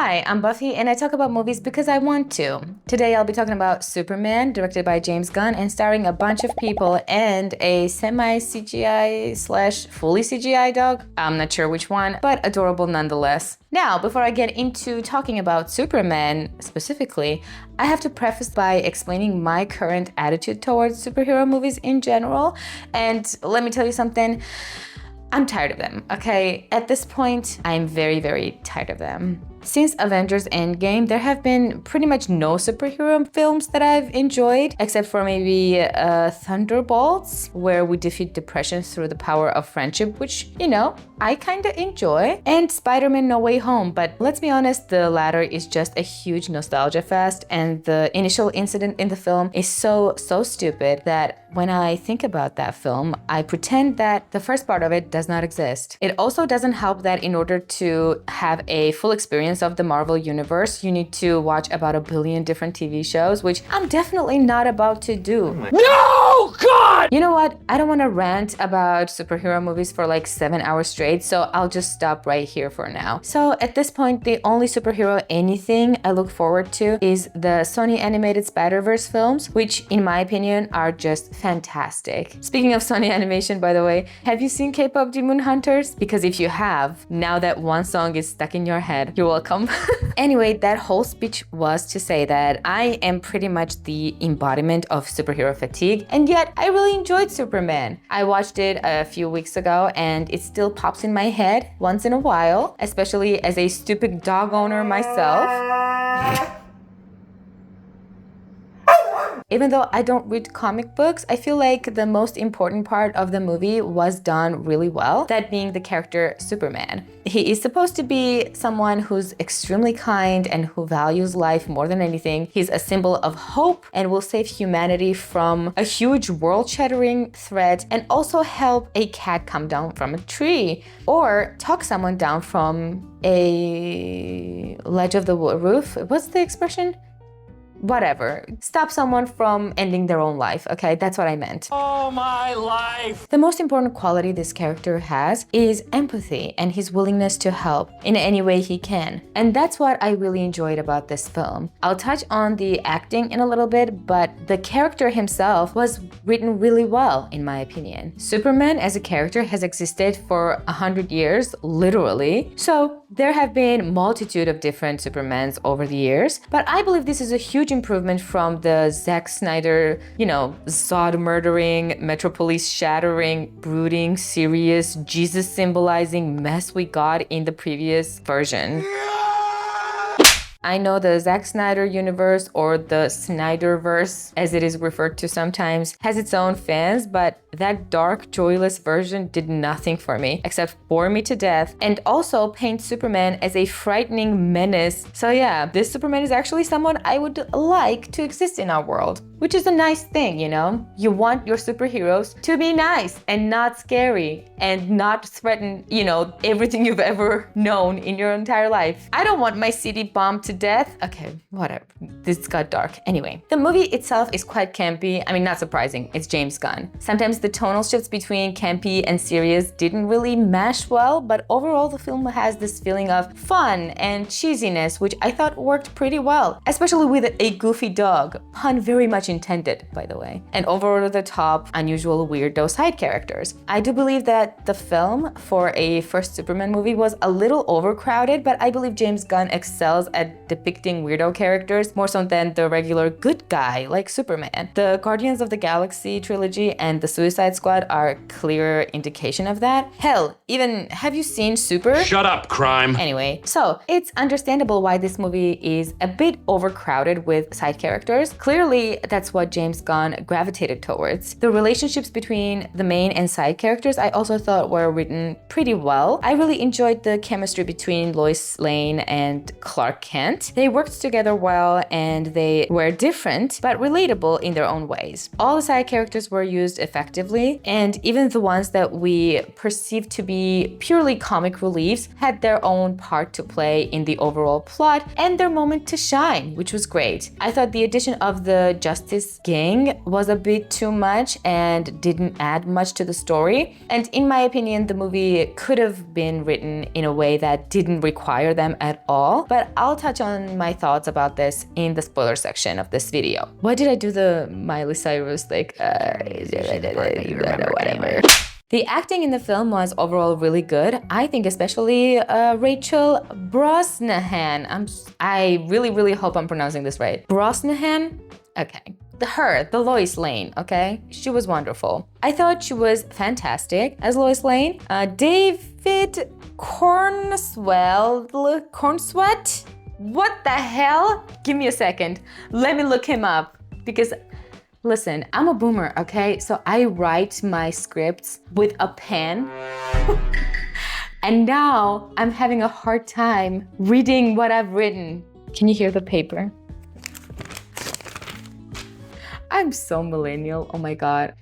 Hi, I'm Buffy and I talk about movies because I want to. Today I'll be talking about Superman, directed by James Gunn and starring a bunch of people and a semi-CGI slash fully CGI dog. I'm not sure which one, but adorable nonetheless. Now, before I get into talking about Superman specifically, I have to preface by explaining my current attitude towards superhero movies in general. And let me tell you something. I'm tired of them, okay? At this point, I'm very, very tired of them. Since Avengers Endgame, there have been pretty much no superhero films that I've enjoyed, except for maybe Thunderbolts, where we defeat depression through the power of friendship, which, you know, I kinda enjoy, and Spider-Man No Way Home, but let's be honest, the latter is just a huge nostalgia fest, and the initial incident in the film is so stupid that when I think about that film, I pretend that the first part of it does not exist. It also doesn't help that in order to have a full experience of the Marvel Universe, you need to watch about 1 billion different TV shows, which I'm definitely not about to do. No, God! You know what? I don't want to rant about superhero movies for like 7 hours straight, so I'll just stop right here for now. So at this point, the only superhero anything I look forward to is the Sony animated Spider-Verse films, which in my opinion are just fantastic. Speaking of Sony animation, by the way, have you seen K-pop Demon Hunters? Because if you have, now that one song is stuck in your head, you're welcome. Anyway, that whole speech was to say that I am pretty much the embodiment of superhero fatigue, and yet I really enjoyed Superman. I watched it a few weeks ago and it still pops in my head once in a while, especially as a stupid dog owner myself. Even though I don't read comic books, I feel like the most important part of the movie was done really well, that being the character Superman. He is supposed to be someone who's extremely kind and who values life more than anything. He's a symbol of hope and will save humanity from a huge world-shattering threat and also help a cat come down from a tree or talk someone down from a ledge of the roof. What's the expression? Whatever. Stop someone from ending their own life, okay? That's what I meant. Oh, my life! The most important quality this character has is empathy and his willingness to help in any way he can. And that's what I really enjoyed about this film. I'll touch on the acting in a little bit, but the character himself was written really well, in my opinion. Superman as a character has existed for 100 years, literally. So there have been multitude of different Supermans over the years, but I believe this is a huge improvement from the Zack Snyder, you know, Zod murdering, Metropolis shattering, brooding, serious, Jesus symbolizing mess we got in the previous version. I know the Zack Snyder universe, or the Snyderverse as it is referred to sometimes, has its own fans, but that dark, joyless version did nothing for me except bore me to death and also paint Superman as a frightening menace. So yeah, this Superman is actually someone I would like to exist in our world, which is a nice thing, you know? You want your superheroes to be nice and not scary and not threaten, you know, everything you've ever known in your entire life. I don't want my city bombed to death. Okay, whatever. This got dark. Anyway, the movie itself is quite campy. I mean, not surprising. It's James Gunn. Sometimes the tonal shifts between campy and serious didn't really mesh well, but overall the film has this feeling of fun and cheesiness, which I thought worked pretty well, especially with a goofy dog. Pun very much intended, by the way. And over-the-top, unusual, weirdo side characters. I do believe that the film for a first Superman movie was a little overcrowded, but I believe James Gunn excels at depicting weirdo characters more so than the regular good guy like Superman. The Guardians of the Galaxy trilogy and the Suicide Squad are clear indication of that. Hell, even have you seen Super? Shut up, crime! Anyway, so it's understandable why this movie is a bit overcrowded with side characters. Clearly, that's what James Gunn gravitated towards. The relationships between the main and side characters I also thought were written pretty well. I really enjoyed the chemistry between Lois Lane and Clark Kent. They worked together well and they were different but relatable in their own ways. All the side characters were used effectively, and even the ones that we perceived to be purely comic reliefs had their own part to play in the overall plot and their moment to shine, which was great. I thought the addition of the Justice Gang was a bit too much and didn't add much to the story. And in my opinion, the movie could have been written in a way that didn't require them at all. But I'll touch on my thoughts about this in the spoiler section of this video. Why did I do the Miley Cyrus whatever? The acting in the film was overall really good. I think especially Rachel Brosnahan. I really hope I'm pronouncing this right. Brosnahan? Okay. The Lois Lane, okay? She was wonderful. I thought she was fantastic as Lois Lane. David Cornswet? What the hell? Give me a second. Let me look him up because listen, I'm a boomer, okay? So I write my scripts with a pen. And now I'm having a hard time reading what I've written. Can you hear the paper? I'm so millennial, oh my God.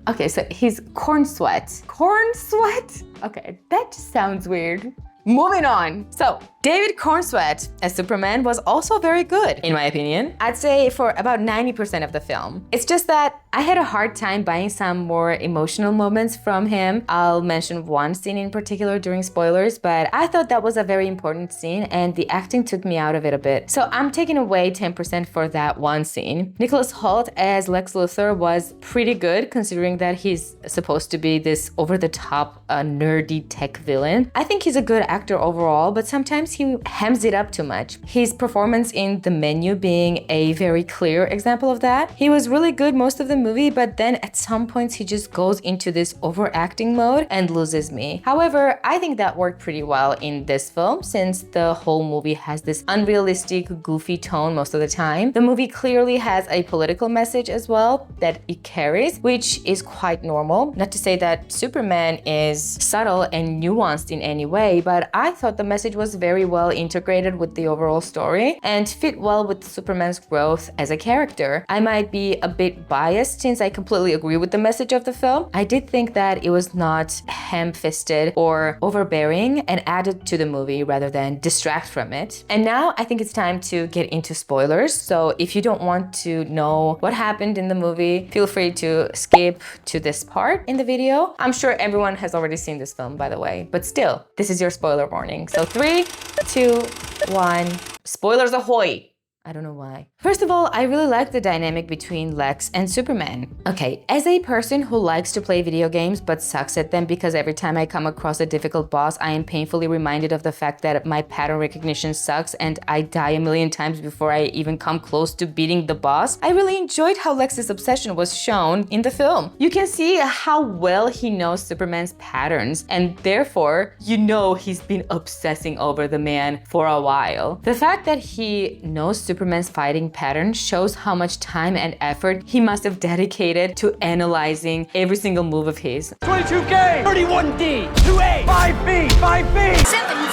Okay, so he's Cornswet. Cornswet? Okay, that just sounds weird. Moving on. So, David Cornswet as Superman was also very good, in my opinion. I'd say for about 90% of the film. It's just that I had a hard time buying some more emotional moments from him. I'll mention one scene in particular during spoilers, but I thought that was a very important scene and the acting took me out of it a bit. So I'm taking away 10% for that one scene. Nicholas Hoult as Lex Luthor was pretty good considering that he's supposed to be this over-the-top nerdy tech villain. I think he's a good actor overall, but sometimes he hems it up too much. His performance in The Menu being a very clear example of that. He was really good most of the movie, but then at some points he just goes into this overacting mode and loses me. However, I think that worked pretty well in this film since the whole movie has this unrealistic, goofy tone most of the time. The movie clearly has a political message as well that it carries, which is quite normal. Not to say that Superman is subtle and nuanced in any way, but I thought the message was very well integrated with the overall story and fit well with Superman's growth as a character. I might be a bit biased since I completely agree with the message of the film. I did think that it was not ham-fisted or overbearing and added to the movie rather than distract from it. And now I think it's time to get into spoilers. So if you don't want to know what happened in the movie, feel free to skip to this part in the video. I'm sure everyone has already seen this film, by the way, but still, this is your spoiler warning. So 3, 2, 1, spoilers ahoy! I don't know why. First of all, I really like the dynamic between Lex and Superman. Okay, as a person who likes to play video games but sucks at them because every time I come across a difficult boss, I am painfully reminded of the fact that my pattern recognition sucks and I die a million times before I even come close to beating the boss. I really enjoyed how Lex's obsession was shown in the film. You can see how well he knows Superman's patterns and therefore, you know he's been obsessing over the man for a while. The fact that he knows Superman's fighting pattern shows how much time and effort he must have dedicated to analyzing every single move of his. 22K, 31D, 2A, 5B, 5B, 7.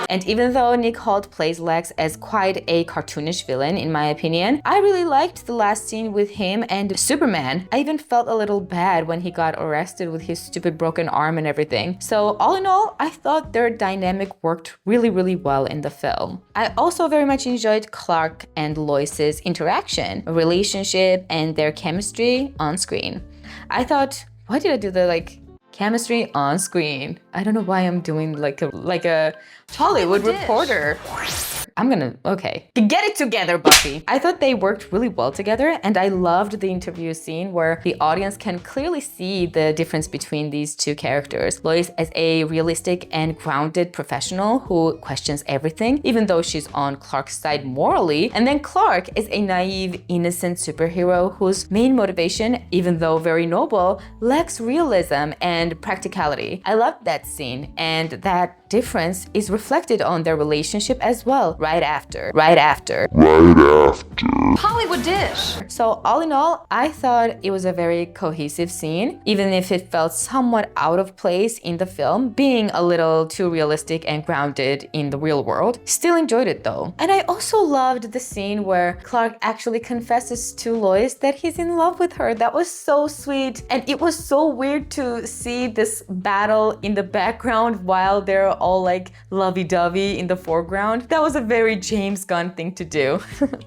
And even though Nick Hoult plays Lex as quite a cartoonish villain, in my opinion, I really liked the last scene with him and Superman. I even felt a little bad when he got arrested with his stupid broken arm and everything. So all in all, I thought their dynamic worked really well in the film. I also very much enjoyed Clark and Lois's interaction, relationship, and their chemistry on screen. I thought, why did I do the chemistry on screen? I don't know why I'm doing like a Hollywood reporter. Okay. Get it together, Buffy. I thought they worked really well together and I loved the interview scene where the audience can clearly see the difference between these two characters. Lois as a realistic and grounded professional who questions everything, even though she's on Clark's side morally. And then Clark is a naive, innocent superhero whose main motivation, even though very noble, lacks realism and practicality. I loved that scene and that difference is reflected on their relationship as well, right after, right after. Hollywood dish. So all in all, I thought it was a very cohesive scene, even if it felt somewhat out of place in the film, being a little too realistic and grounded in the real world. Still enjoyed it though. And I also loved the scene where Clark actually confesses to Lois that he's in love with her. That was so sweet. And it was so weird to see this battle in the background while they're all like lovey-dovey in the foreground. That was a very James Gunn thing to do.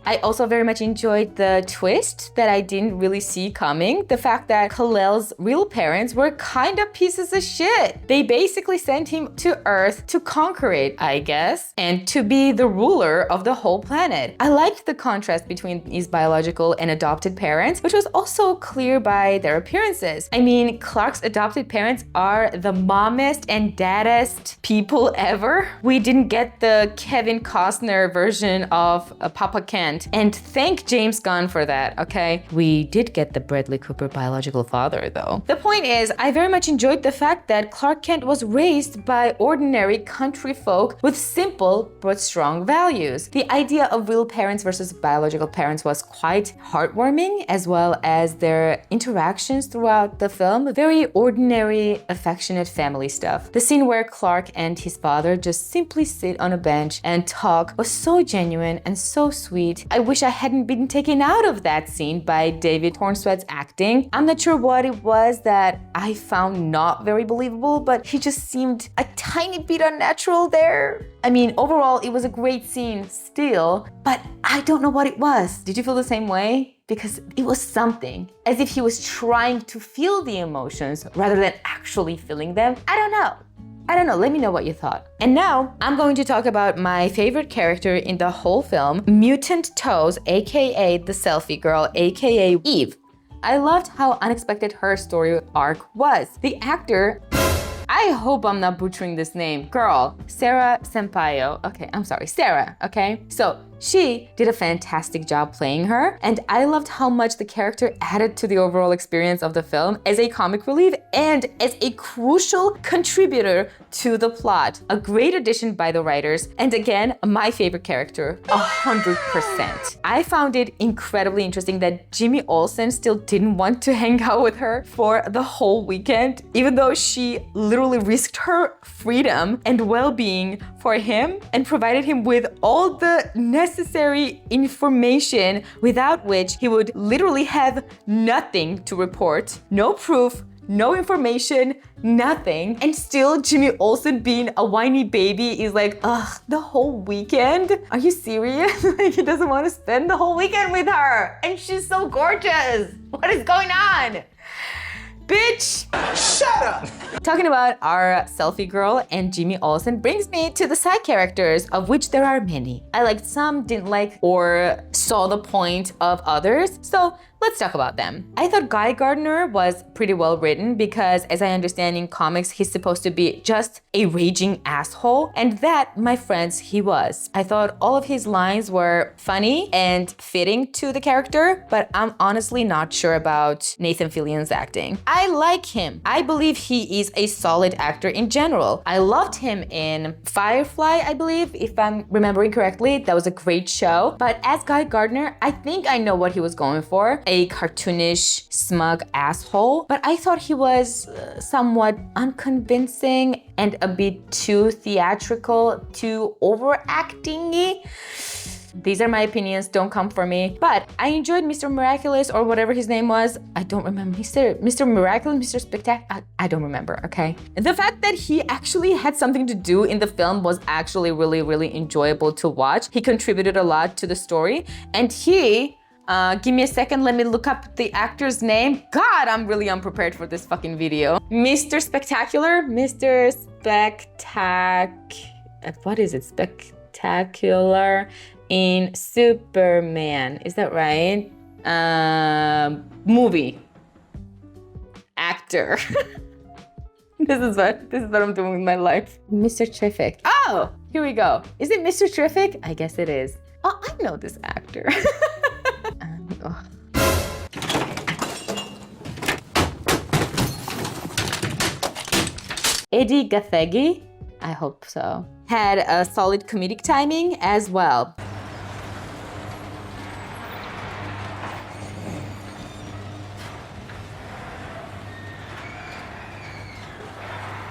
I also very much enjoyed the twist that I didn't really see coming. The fact that Kal-el's real parents were kind of pieces of shit. They basically sent him to Earth to conquer it, I guess, and to be the ruler of the whole planet. I liked the contrast between his biological and adopted parents, which was also clear by their appearances. I mean, Clark's adopted parents are the mommest and daddest people ever. We didn't get the Kevin Costner version of Papa Kent, and thank James Gunn for that, okay? We did get the Bradley Cooper biological father though. The point is, I very much enjoyed the fact that Clark Kent was raised by ordinary country folk with simple but strong values. The idea of real parents versus biological parents was quite heartwarming, as well as their interactions throughout the film. Very ordinary, affectionate family stuff. The scene where Clark and his father just simply sit on a bench and talk was so genuine and so sweet. I wish I hadn't been taken out of that scene by David Cornsweet's acting. I'm not sure what it was that I found not very believable, but he just seemed a tiny bit unnatural there. I mean, overall, it was a great scene still, but I don't know what it was. Did you feel the same way? Because it was something, as if he was trying to feel the emotions rather than actually feeling them. I don't know, let me know what you thought. And now, I'm going to talk about my favorite character in the whole film, Mutant Toes, aka the selfie girl, aka Eve. I loved how unexpected her story arc was. The actor, I hope I'm not butchering this name, girl, Sarah Sampaio. Okay, I'm sorry, Sarah, okay? So, she did a fantastic job playing her, and I loved how much the character added to the overall experience of the film as a comic relief and as a crucial contributor to the plot. A great addition by the writers, and again, my favorite character, 100%. I found it incredibly interesting that Jimmy Olsen still didn't want to hang out with her for the whole weekend, even though she literally risked her freedom and well-being for him and provided him with all the necessary information without which he would literally have nothing to report. No proof, no information, nothing. And still Jimmy Olsen being a whiny baby is like, ugh, the whole weekend? Are you serious? Like, he doesn't want to spend the whole weekend with her. And she's so gorgeous. What is going on? Bitch! Shut up! Talking about our selfie girl and Jimmy Olsen brings me to the side characters, of which there are many. I liked some, didn't like, or saw the point of others. So let's talk about them. I thought Guy Gardner was pretty well written because, as I understand in comics, he's supposed to be just a raging asshole. And that, my friends, he was. I thought all of his lines were funny and fitting to the character, but I'm honestly not sure about Nathan Fillion's acting. I like him. I believe he is a solid actor in general. I loved him in Firefly, I believe, if I'm remembering correctly. That was a great show. But as Guy Gardner, I think I know what he was going for. A cartoonish, smug asshole. But I thought he was somewhat unconvincing and a bit too theatrical, too overacting-y. These are my opinions, don't come for me. But I enjoyed Mr. Miraculous, or whatever his name was. I don't remember. Mr. Miraculous, Mr. Spectacular. I don't remember, okay? The fact that he actually had something to do in the film was actually really, really enjoyable to watch. He contributed a lot to the story. And he, give me a second, let me look up the actor's name. God, I'm really unprepared for this fucking video. Mr. Spectacular? Mr. What is it? Spectacular in Superman. Is that right? Movie. Actor. This is what I'm doing with my life. Mr. Terrific. Oh, here we go. Is it Mr. Terrific? I guess it is. Oh, I know this actor. Eddie Gathegi? I hope so. had a solid comedic timing as well.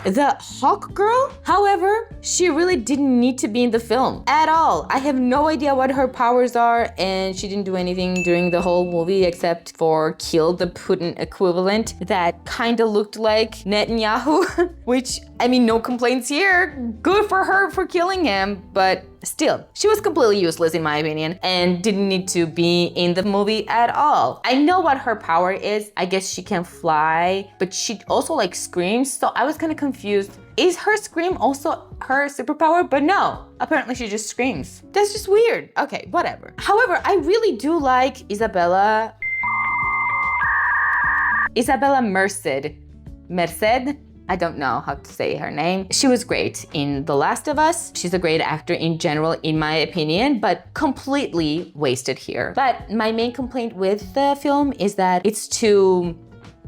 The Hawk Girl, however, she really didn't need to be in the film at all. I have no idea what her powers are, and she didn't do anything during the whole movie except for kill the Putin equivalent that kind of looked like Netanyahu, which, I mean, no complaints here. Good for her for killing him, but still, she was completely useless in my opinion and didn't need to be in the movie at all. I know what her power is. I guess she can fly, but she also like screams. So I was kind of confused. Is her scream also her superpower? But no, apparently she just screams. That's just weird. Okay, whatever. However, I really do like Isabella Merced. I don't know how to say her name. She was great in The Last of Us. She's a great actor in general, in my opinion, but completely wasted here. But my main complaint with the film is that it's too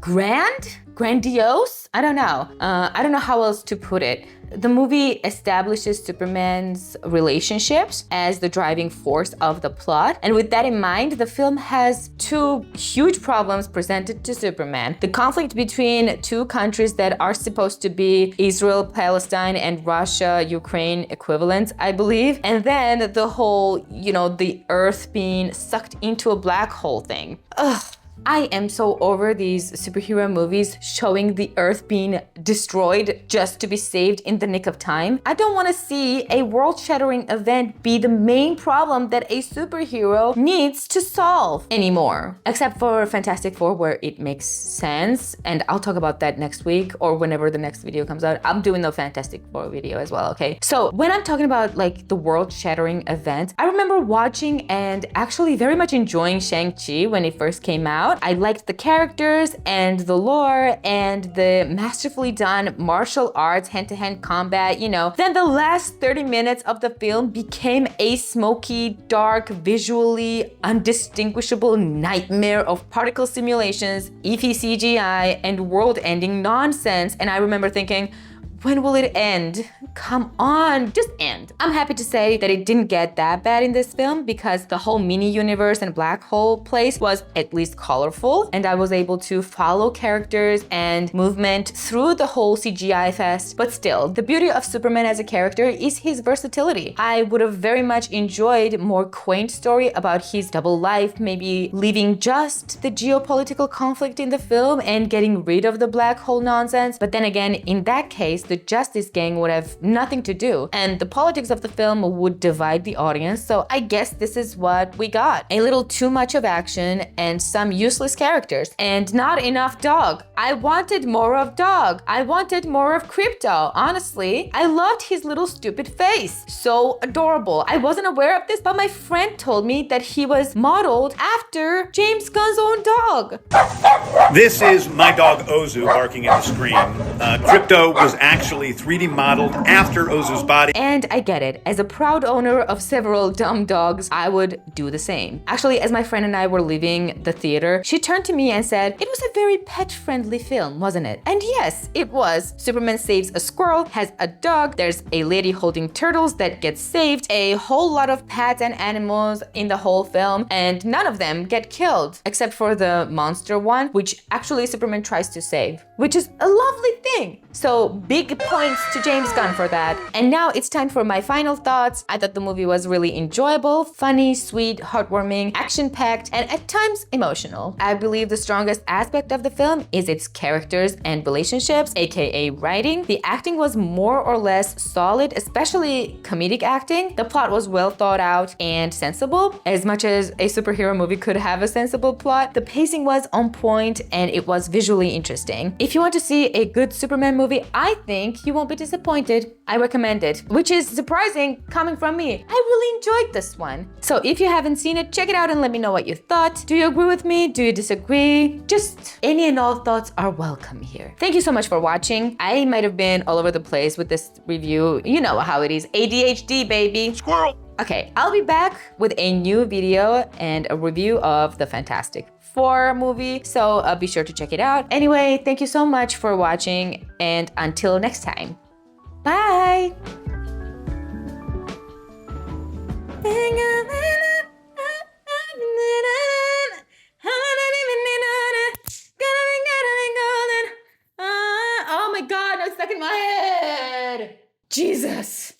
grandiose? I don't know. I don't know how else to put it. The movie establishes Superman's relationships as the driving force of the plot. And with that in mind, the film has two huge problems presented to Superman. The conflict between two countries that are supposed to be Israel, Palestine, and Russia, Ukraine equivalents, I believe. And then the whole, the Earth being sucked into a black hole thing. Ugh. I am so over these superhero movies showing the Earth being destroyed just to be saved in the nick of time. I don't want to see a world-shattering event be the main problem that a superhero needs to solve anymore. Except for Fantastic Four, where it makes sense, and I'll talk about that next week or whenever the next video comes out. I'm doing the Fantastic Four video as well, okay? So when I'm talking about like the world-shattering event, I remember watching and actually very much enjoying Shang-Chi when it first came out. I liked the characters and the lore and the masterfully done martial arts hand-to-hand combat, Then the last 30 minutes of the film became a smoky, dark, visually undistinguishable nightmare of particle simulations, iffy CGI, and world-ending nonsense. And I remember thinking, when will it end? Come on, just end. I'm happy to say that it didn't get that bad in this film because the whole mini universe and black hole place was at least colorful, and I was able to follow characters and movement through the whole CGI fest. But still, the beauty of Superman as a character is his versatility. I would have very much enjoyed more quaint story about his double life, maybe leaving just the geopolitical conflict in the film and getting rid of the black hole nonsense. But then again, in that case, the Justice Gang would have nothing to do, and the politics of the film would divide the audience. So I guess this is what we got. A little too much of action and some useless characters, and not enough dog. I wanted more of dog. I wanted more of Crypto, honestly. I loved his little stupid face. So adorable. I wasn't aware of this, but my friend told me that he was modeled after James Gunn's own dog. This is my dog Ozu barking at the screen. Crypto was actually 3D modeled after Ozu's body. And I get it. As a proud owner of several dumb dogs, I would do the same. Actually, as my friend and I were leaving the theater, she turned to me and said, it was a very pet-friendly film, wasn't it? And yes, it was. Superman saves a squirrel, has a dog, there's a lady holding turtles that gets saved, a whole lot of pets and animals in the whole film, and none of them get killed, except for the monster one, which actually Superman tries to save, which is a lovely thing. So big points to James Gunn for that. And now it's time for my final thoughts. I thought the movie was really enjoyable, funny, sweet, heartwarming, action-packed, and at times emotional. I believe the strongest aspect of the film is its characters and relationships, aka writing. The acting was more or less solid, especially comedic acting. The plot was well thought out and sensible, as much as a superhero movie could have a sensible plot. The pacing was on point and it was visually interesting. If you want to see a good Superman movie, I think you won't be disappointed. I recommend it, which is surprising coming from me. I really enjoyed this one. So if you haven't seen it, check it out and let me know what you thought. Do you agree with me? Do you disagree? Just any and all thoughts are welcome here. Thank you so much for watching. I might have been all over the place with this review. You know how it is. ADHD, baby. Squirrel! Okay, I'll be back with a new video and a review of the Fantastic Four movie, so be sure to check it out. Anyway, thank you so much for watching, and until next time, bye! Oh my god, no, it's stuck in my head. Jesus.